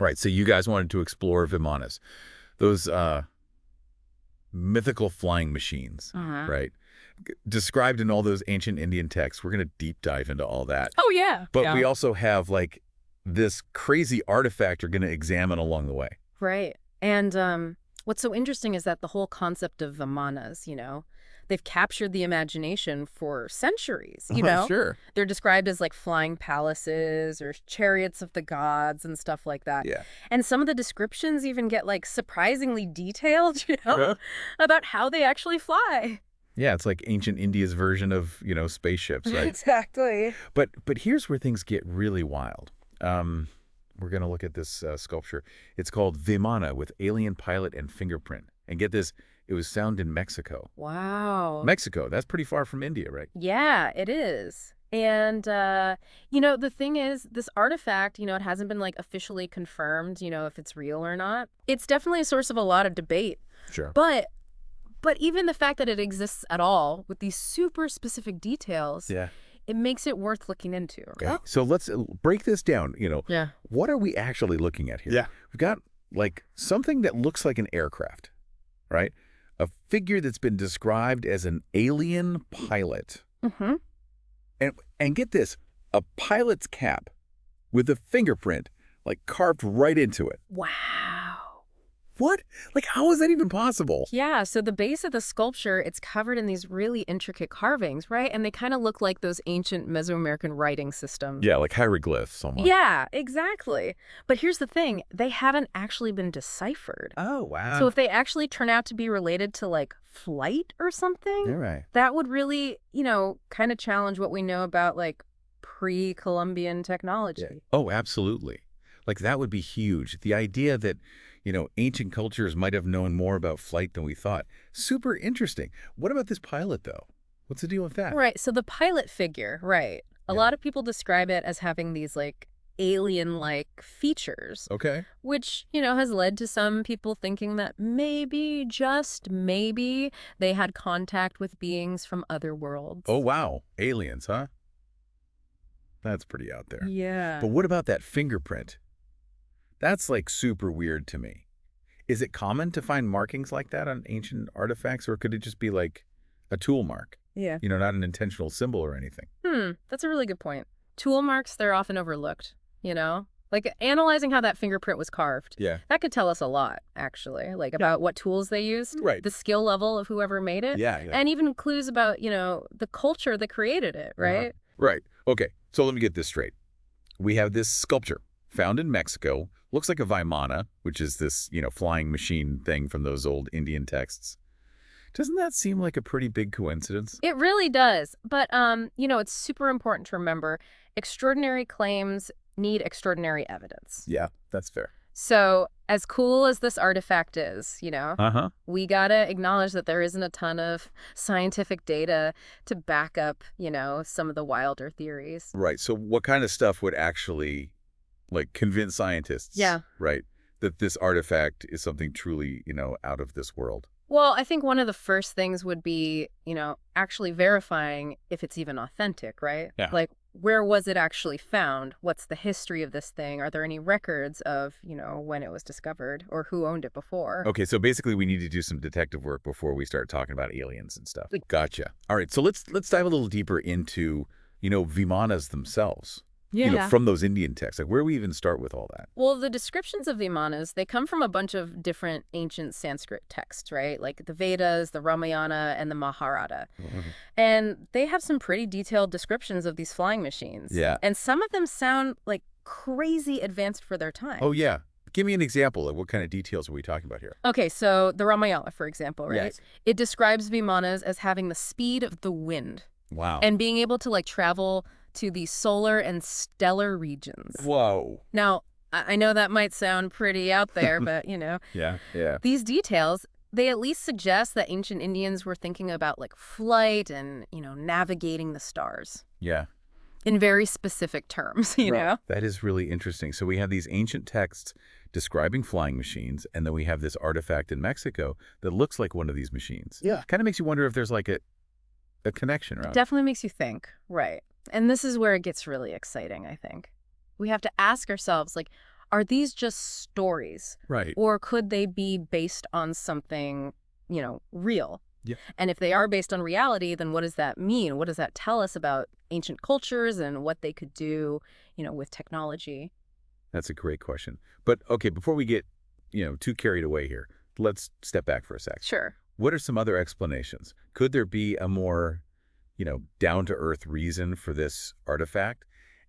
Right, so you guys wanted to explore Vimanas. Those mythical flying machines, right? Described in all those ancient Indian texts. We're going to deep dive into all that. Oh, yeah. But we also have, like, this crazy artifact you're going to examine along the way. Right. And what's so interesting is that the whole concept of Vimanas, they've captured the imagination for centuries, Sure. They're described as like flying palaces or chariots of the gods and stuff like that. Yeah. And some of the descriptions even get like surprisingly detailed, about how they actually fly. Yeah, it's like ancient India's version of, spaceships, right? Exactly. But here's where things get really wild. We're going to look at this sculpture. It's called Vimana with Alien Pilot and Fingerprint. And get this, it was found in Mexico. Wow. Mexico, that's pretty far from India, right? Yeah, it is. And, the thing is, this artifact, it hasn't been, like, officially confirmed, if it's real or not. It's definitely a source of a lot of debate. Sure. But even the fact that it exists at all with these super specific details, it makes it worth looking into. Okay. So let's break this down, Yeah. What are we actually looking at here? Yeah. We've got, like, something that looks like an aircraft, right? A figure that's been described as an alien pilot. Mm-hmm. And get this, a pilot's cap with a fingerprint, like, carved right into it. Wow. What? Like, how is that even possible? Yeah, so the base of the sculpture, it's covered in these really intricate carvings, right? And they kind of look like those ancient Mesoamerican writing systems. Yeah, like hieroglyphs almost. Yeah, exactly. But here's the thing. They haven't actually been deciphered. Oh, wow. So if they actually turn out to be related to, like, flight or something, You're right. that would really, kind of challenge what we know about, like, pre-Columbian technology. Yeah. Oh, absolutely. Like, that would be huge. The idea that, ancient cultures might have known more about flight than we thought. Super interesting. What about this pilot, though? What's the deal with that? Right. So the pilot figure, right. A lot of people describe it as having these, like, alien-like features. Okay. Which, has led to some people thinking that maybe, just maybe, they had contact with beings from other worlds. Oh, wow. Aliens, huh? That's pretty out there. Yeah. But what about that fingerprint? That's, like, super weird to me. Is it common to find markings like that on ancient artifacts, or could it just be, like, a tool mark? Yeah. Not an intentional symbol or anything? That's a really good point. Tool marks, they're often overlooked, Like, analyzing how that fingerprint was carved. Yeah. That could tell us a lot, actually, like, about what tools they used. Right. The skill level of whoever made it. Yeah. And even clues about, the culture that created it, right? Right. Okay. So let me get this straight. We have this sculpture found in Mexico. Looks like a Vimana, which is this, flying machine thing from those old Indian texts. Doesn't that seem like a pretty big coincidence? It really does. But, it's super important to remember extraordinary claims need extraordinary evidence. Yeah, that's fair. So as cool as this artifact is, Uh-huh. we gotta acknowledge that there isn't a ton of scientific data to back up, some of the wilder theories. Right. So what kind of stuff would actually, like, convince scientists? Yeah. Right. That this artifact is something truly, out of this world? Well, I think one of the first things would be, actually verifying if it's even authentic, right? Yeah. Like, where was it actually found? What's the history of this thing? Are there any records of, when it was discovered or who owned it before? Okay, so basically we need to do some detective work before we start talking about aliens and stuff. Gotcha. All right, so let's dive a little deeper into, Vimanas themselves. Yeah. From those Indian texts. Like, where do we even start with all that? Well, the descriptions of Vimanas, they come from a bunch of different ancient Sanskrit texts, right? Like the Vedas, the Ramayana, and the Mahabharata. Mm-hmm. And they have some pretty detailed descriptions of these flying machines. Yeah. And some of them sound like crazy advanced for their time. Oh, yeah. Give me an example of what kind of details are we talking about here? Okay, so the Ramayana, for example, right? Yes. It describes Vimanas as having the speed of the wind. Wow. And being able to, like, travel to the solar and stellar regions. Whoa. Now, I know that might sound pretty out there, but, Yeah. these details, they at least suggest that ancient Indians were thinking about, like, flight and, navigating the stars. Yeah. In very specific terms, you know? That is really interesting. So we have these ancient texts describing flying machines, and then we have this artifact in Mexico that looks like one of these machines. Yeah. Kind of makes you wonder if there's, like, a connection, right? Definitely makes you think, right. And this is where it gets really exciting, I think. We have to ask ourselves, like, Are these just stories? Right. Or could they be based on something, real? Yeah. And if they are based on reality, then what does that mean? What does that tell us about ancient cultures and what they could do, with technology? That's a great question. But okay, before we get, too carried away here, let's step back for a sec. Sure. What are some other explanations? Could there be a more, down-to-earth reason for this artifact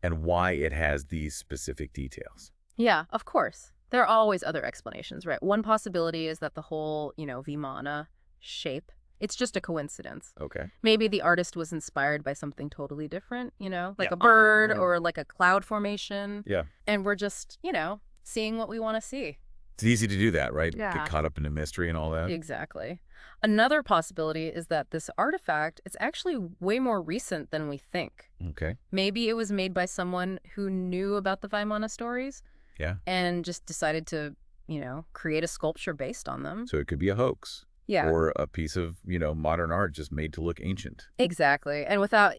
and why it has these specific details? Yeah, of course. There are always other explanations, right? One possibility is that the whole, Vimana shape, it's just a coincidence. Okay. Maybe the artist was inspired by something totally different, like Yeah. a bird or like a cloud formation. Yeah. And we're just, seeing what we want to see. It's easy to do that, right? Yeah. Get caught up in a mystery and all that. Exactly. Another possibility is that this artifact, it's actually way more recent than we think. Okay. Maybe it was made by someone who knew about the Vimana stories. Yeah. And just decided to, create a sculpture based on them. So it could be a hoax. Yeah. Or a piece of, modern art just made to look ancient. Exactly. And without,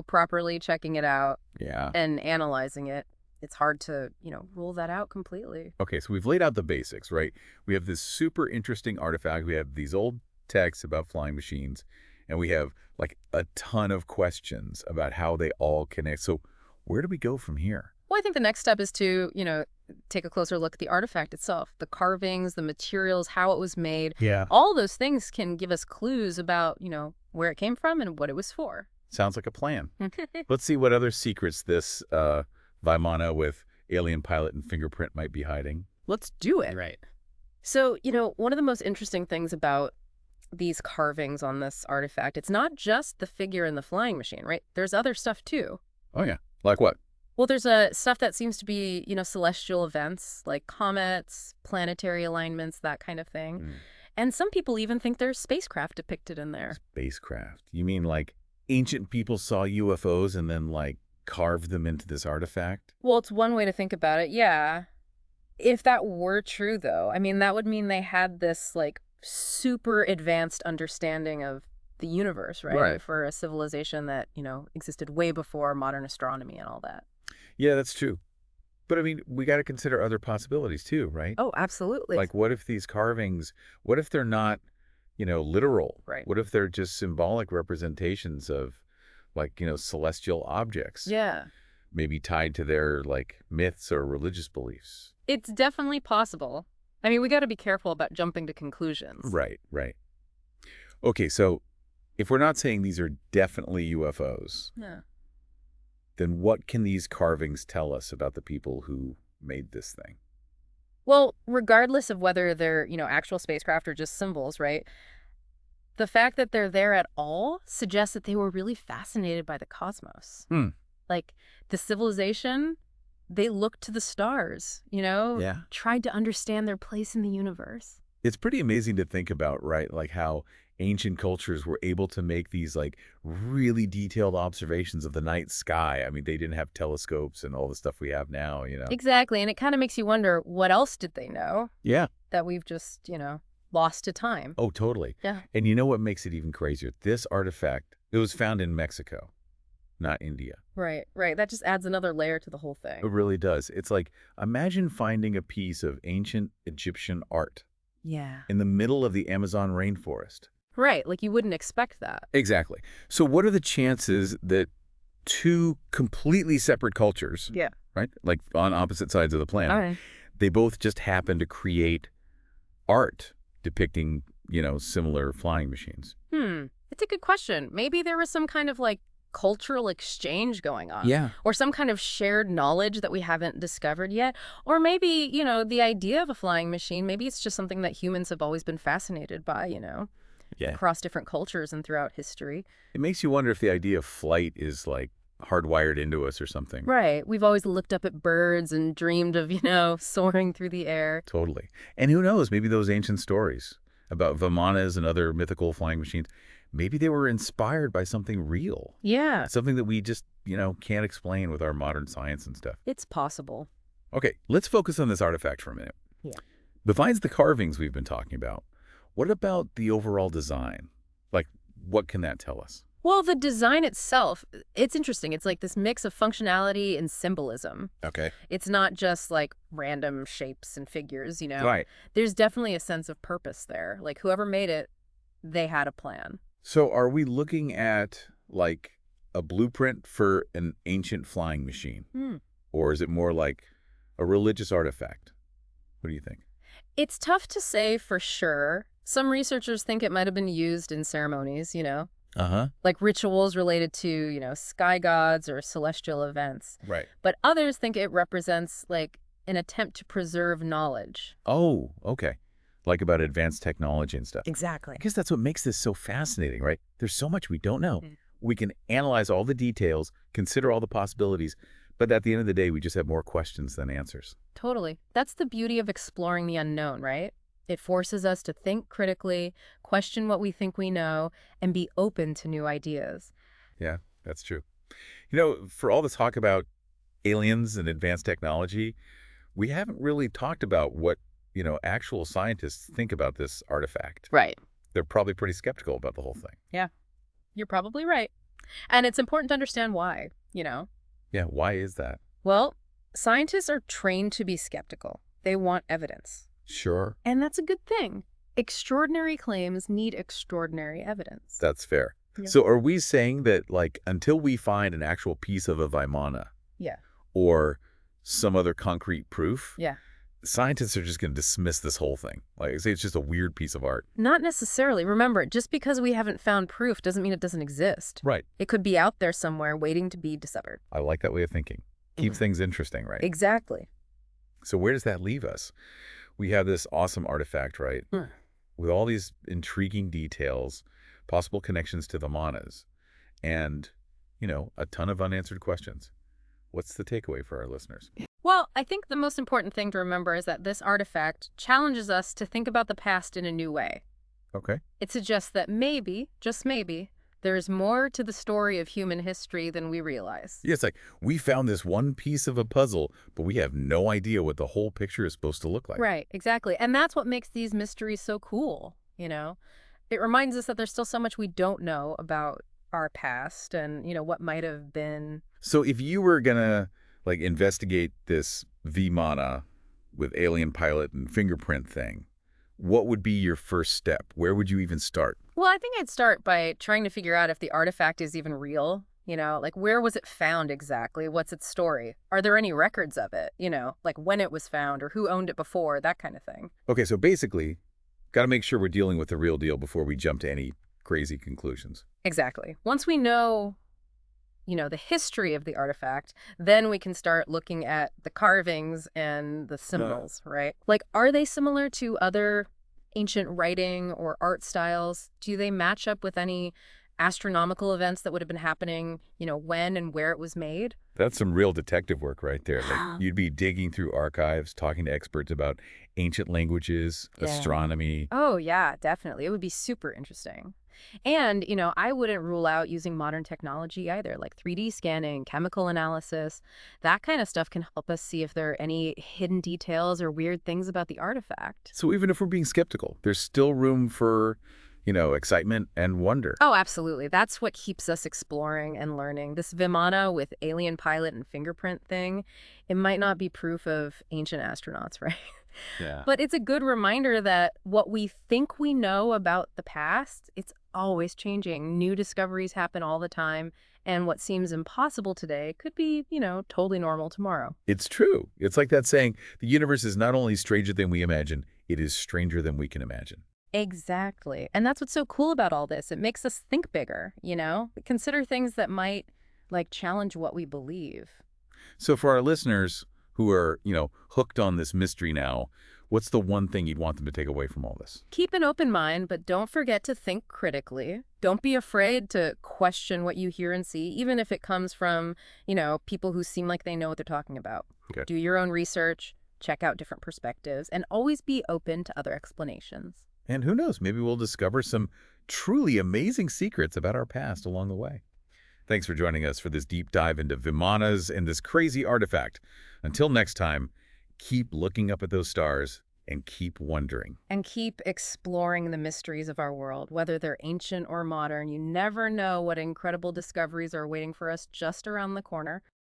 properly checking it out Yeah. and analyzing it, it's hard to, rule that out completely. Okay, so we've laid out the basics, right? We have this super interesting artifact. We have these old texts about flying machines, and we have like a ton of questions about how they all connect. So where do we go from here? Well, I think the next step is to, take a closer look at the artifact itself, the carvings, the materials, how it was made. Yeah. All those things can give us clues about, where it came from and what it was for. Sounds like a plan. Let's see what other secrets this Vimana with Alien Pilot and Fingerprint might be hiding. Let's do it. Right. So, one of the most interesting things about these carvings on this artifact, it's not just the figure and the flying machine, right? There's other stuff too. Oh, yeah. Like what? Well, there's stuff that seems to be, celestial events like comets, planetary alignments, that kind of thing. Mm. And some people even think there's spacecraft depicted in there. Spacecraft. You mean like ancient people saw UFOs and then like carved them into this artifact? Well, it's one way to think about it, yeah. If that were true, though, I mean, that would mean they had this, like, super advanced understanding of the universe, right? Right. For a civilization that, existed way before modern astronomy and all that. Yeah, that's true. But I mean, we got to consider other possibilities too, right? Oh, absolutely. Like what if these carvings, what if they're not, literal? Right. What if they're just symbolic representations of like, celestial objects? Yeah. Maybe tied to their like myths or religious beliefs. It's definitely possible. I mean, we got to be careful about jumping to conclusions. Right, right. Okay, so if we're not saying these are definitely UFOs, Yeah. then what can these carvings tell us about the people who made this thing? Well, regardless of whether they're, actual spacecraft or just symbols, right? The fact that they're there at all suggests that they were really fascinated by the cosmos. Hmm. Like the civilization, they looked to the stars, Yeah. tried to understand their place in the universe. It's pretty amazing to think about, right? Like how ancient cultures were able to make these like really detailed observations of the night sky. I mean, they didn't have telescopes and all the stuff we have now, Exactly. And it kind of makes you wonder, what else did they know Yeah. that we've just, lost to time? Oh, totally. Yeah. And you know what makes it even crazier? This artifact, it was found in Mexico, not India. Right, right. That just adds another layer to the whole thing. It really does. It's like, imagine finding a piece of ancient Egyptian art Yeah. in the middle of the Amazon rainforest. Right. Like you wouldn't expect that. Exactly. So what are the chances that two completely separate cultures, Yeah. right, like on opposite sides of the planet, All right. they both just happen to create art depicting, similar flying machines? It's a good question. Maybe there was some kind of like cultural exchange going on. Yeah. Or some kind of shared knowledge that we haven't discovered yet. Or maybe, the idea of a flying machine, maybe it's just something that humans have always been fascinated by, Yeah. across different cultures and throughout history. It makes you wonder if the idea of flight is like hardwired into us or something. Right. We've always looked up at birds and dreamed of, soaring through the air. Totally. And who knows, maybe those ancient stories about Vimanas and other mythical flying machines, maybe they were inspired by something real. Yeah. Something that we just, can't explain with our modern science and stuff. It's possible. Okay, let's focus on this artifact for a minute. Yeah. Besides the carvings we've been talking about, what about the overall design? Like, what can that tell us? Well, the design itself, it's interesting. It's like this mix of functionality and symbolism. Okay. It's not just like random shapes and figures, you know? Right. There's definitely a sense of purpose there. Like whoever made it, they had a plan. So are we looking at, like, a blueprint for an ancient flying machine? Hmm. Or is it more like a religious artifact? What do you think? It's tough to say for sure. Some researchers think it might have been used in ceremonies, you know? Uh-huh. Like rituals related to, sky gods or celestial events. Right. But others think it represents, like, an attempt to preserve knowledge. Oh, okay. Like about advanced technology and stuff. Exactly. I guess that's what makes this so fascinating, right? There's so much we don't know. Mm. We can analyze all the details, consider all the possibilities, but at the end of the day, we just have more questions than answers. Totally. That's the beauty of exploring the unknown, right? It forces us to think critically, question what we think we know, and be open to new ideas. Yeah, that's true. You know, for all the talk about aliens and advanced technology, we haven't really talked about what, actual scientists think about this artifact. Right. They're probably pretty skeptical about the whole thing. Yeah, you're probably right. And it's important to understand why. Yeah, why is that? Well, scientists are trained to be skeptical. They want evidence. Sure. And that's a good thing. Extraordinary claims need extraordinary evidence. That's fair. Yeah. So are we saying that, like, until we find an actual piece of a Vimana Yeah. or some other concrete proof, Yeah. scientists are just going to dismiss this whole thing? Like, I say it's just a weird piece of art. Not necessarily. Remember, just because we haven't found proof doesn't mean it doesn't exist. Right. It could be out there somewhere waiting to be discovered. I like that way of thinking. Keep things interesting, right? Exactly. So where does that leave us? We have this awesome artifact, right? With all these intriguing details, possible connections to the Vimanas, and, a ton of unanswered questions. What's the takeaway for our listeners? Well, I think the most important thing to remember is that this artifact challenges us to think about the past in a new way. Okay. It suggests that maybe, just maybe, there's more to the story of human history than we realize. Yeah, it's like, we found this one piece of a puzzle, but we have no idea what the whole picture is supposed to look like. Right, exactly. And that's what makes these mysteries so cool. It reminds us that there's still so much we don't know about our past and, what might have been. So if you were going to, like, investigate this Vimana with Alien Pilot and Fingerprint thing, what would be your first step? Where would you even start? Well, I think I'd start by trying to figure out if the artifact is even real. Like where was it found exactly? What's its story? Are there any records of it? Like when it was found or who owned it before, that kind of thing. Okay, so basically, got to make sure we're dealing with the real deal before we jump to any crazy conclusions. Exactly. Once we know, the history of the artifact, then we can start looking at the carvings and the symbols, right? Like, are they similar to other ancient writing or art styles? Do they match up with any astronomical events that would have been happening, when and where it was made? That's some real detective work right there. Like, you'd be digging through archives, talking to experts about ancient languages, astronomy. Oh, yeah, definitely. It would be super interesting. And, I wouldn't rule out using modern technology either, like 3D scanning, chemical analysis. That kind of stuff can help us see if there are any hidden details or weird things about the artifact. So even if we're being skeptical, there's still room for, excitement and wonder. Oh, absolutely. That's what keeps us exploring and learning. This Vimana with Alien Pilot and Fingerprint thing, it might not be proof of ancient astronauts, right? Yeah. But it's a good reminder that what we think we know about the past, it's always changing. New discoveries happen all the time. And what seems impossible today could be, totally normal tomorrow. It's true. It's like that saying, the universe is not only stranger than we imagine, it is stranger than we can imagine. Exactly. And that's what's so cool about all this. It makes us think bigger, Consider things that might, challenge what we believe. So for our listeners who are, hooked on this mystery now, what's the one thing you'd want them to take away from all this? Keep an open mind, but don't forget to think critically. Don't be afraid to question what you hear and see, even if it comes from, people who seem like they know what they're talking about. Okay. Do your own research, check out different perspectives, and always be open to other explanations. And who knows, maybe we'll discover some truly amazing secrets about our past along the way. Thanks for joining us for this deep dive into Vimanas and this crazy artifact. Until next time, keep looking up at those stars and keep wondering. And keep exploring the mysteries of our world, whether they're ancient or modern. You never know what incredible discoveries are waiting for us just around the corner.